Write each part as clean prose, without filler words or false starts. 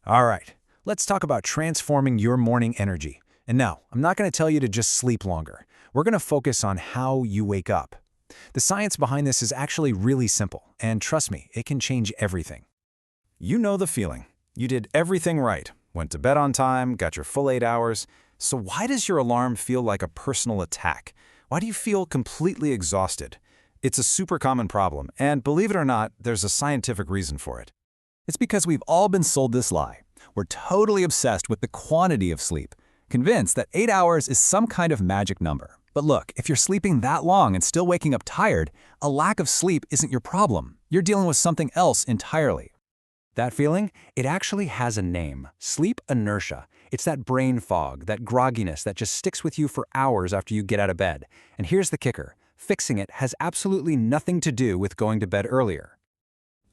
All right, let's talk about transforming your morning energy. And no, I'm not going to tell you to just sleep longer. We're going to focus on how you wake up. The science behind this is actually really simple, and trust me, it can change everything. You know the feeling. You did everything right, went to bed on time, got your full 8 hours. So why does your alarm feel like a personal attack? Why do you feel completely exhausted? It's a super common problem, and believe it or not, there's a scientific reason for it. It's because we've all been sold this lie. We're totally obsessed with the quantity of sleep, convinced that 8 hours is some kind of magic number. But look, if you're sleeping that long and still waking up tired, a lack of sleep isn't your problem. You're dealing with something else entirely. That feeling? It actually has a name: sleep inertia. It's that brain fog, that grogginess that just sticks with you for hours after you get out of bed. And here's the kicker: fixing it has absolutely nothing to do with going to bed earlier.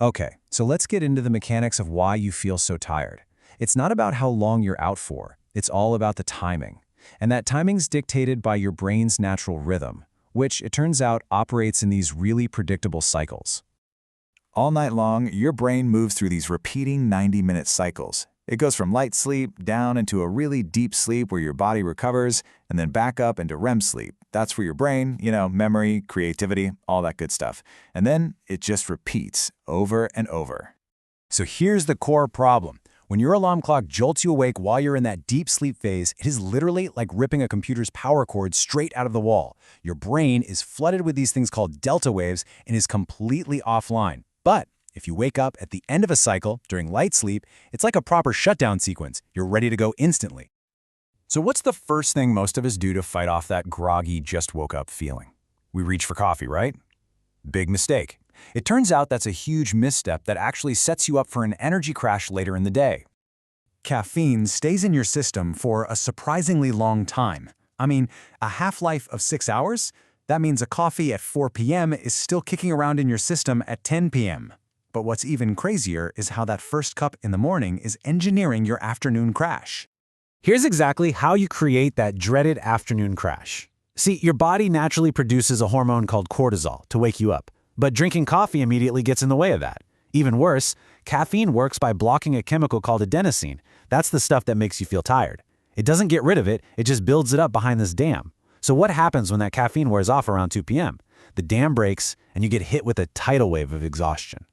Okay, so let's get into the mechanics of why you feel so tired. It's not about how long you're out for. It's all about the timing. And that timing's dictated by your brain's natural rhythm, which, it turns out, operates in these really predictable cycles. All night long, your brain moves through these repeating 90-minute cycles. It goes from light sleep down into a really deep sleep where your body recovers, and then back up into REM sleep. That's where your brain, memory, creativity, all that good stuff. And then it just repeats over and over. So here's the core problem. When your alarm clock jolts you awake while you're in that deep sleep phase, it is literally like ripping a computer's power cord straight out of the wall. Your brain is flooded with these things called delta waves and is completely offline. But if you wake up at the end of a cycle during light sleep, it's like a proper shutdown sequence. You're ready to go instantly. So what's the first thing most of us do to fight off that groggy, just woke up feeling? We reach for coffee, right? Big mistake. It turns out that's a huge misstep that actually sets you up for an energy crash later in the day. Caffeine stays in your system for a surprisingly long time. I mean, a half-life of 6 hours? That means a coffee at 4 p.m. is still kicking around in your system at 10 p.m. But what's even crazier is how that first cup in the morning is engineering your afternoon crash. Here's exactly how you create that dreaded afternoon crash. See, your body naturally produces a hormone called cortisol to wake you up, but drinking coffee immediately gets in the way of that. Even worse, caffeine works by blocking a chemical called adenosine. That's the stuff that makes you feel tired. It doesn't get rid of it, it just builds it up behind this dam. So what happens when that caffeine wears off around 2 p.m.? The dam breaks, and you get hit with a tidal wave of exhaustion.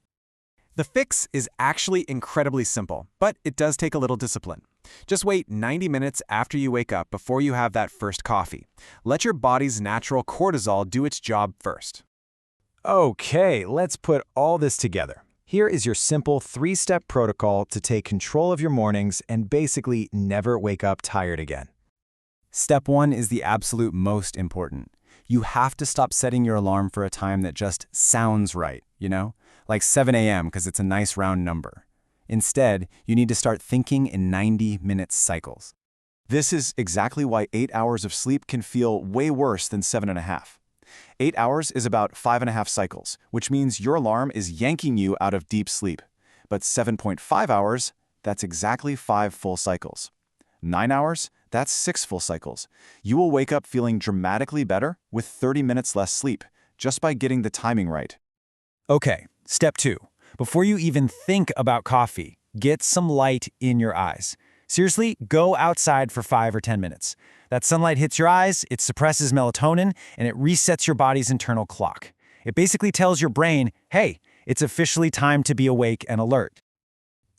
The fix is actually incredibly simple, but it does take a little discipline. Just wait 90 minutes after you wake up before you have that first coffee. Let your body's natural cortisol do its job first. Okay, let's put all this together. Here is your simple 3-step protocol to take control of your mornings and basically never wake up tired again. Step 1 is the absolute most important. You have to stop setting your alarm for a time that just sounds right, like 7 a.m. because it's a nice round number. Instead, you need to start thinking in 90-minute cycles. This is exactly why 8 hours of sleep can feel way worse than 7.5. 8 hours is about 5.5 cycles, which means your alarm is yanking you out of deep sleep. But 7.5 hours, that's exactly 5 full cycles. 9 hours, that's 6 full cycles. You will wake up feeling dramatically better with 30 minutes less sleep, just by getting the timing right. Okay, step 2. Before you even think about coffee, get some light in your eyes. Seriously, go outside for 5 or 10 minutes. That sunlight hits your eyes, it suppresses melatonin, and it resets your body's internal clock. It basically tells your brain, hey, it's officially time to be awake and alert.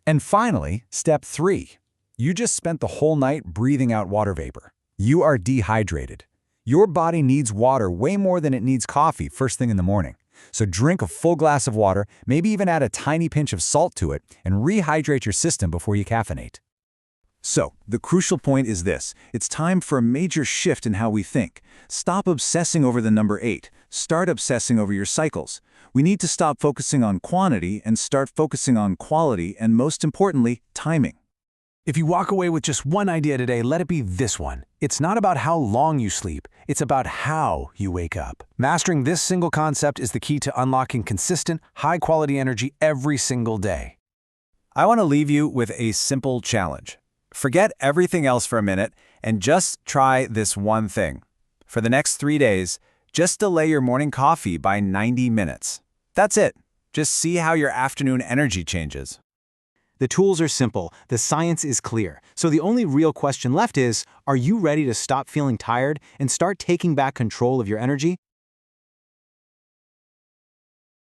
And finally, step 3. You just spent the whole night breathing out water vapor. You are dehydrated. Your body needs water way more than it needs coffee first thing in the morning. So drink a full glass of water, maybe even add a tiny pinch of salt to it, and rehydrate your system before you caffeinate. So, the crucial point is this: it's time for a major shift in how we think. Stop obsessing over the number 8. Start obsessing over your cycles. We need to stop focusing on quantity and start focusing on quality and, most importantly, timing. If you walk away with just one idea today, let it be this one. It's not about how long you sleep, it's about how you wake up. Mastering this single concept is the key to unlocking consistent, high-quality energy every single day. I want to leave you with a simple challenge. Forget everything else for a minute and just try this one thing. For the next 3 days, just delay your morning coffee by 90 minutes. That's it. Just see how your afternoon energy changes. The tools are simple, the science is clear. So the only real question left is, are you ready to stop feeling tired and start taking back control of your energy?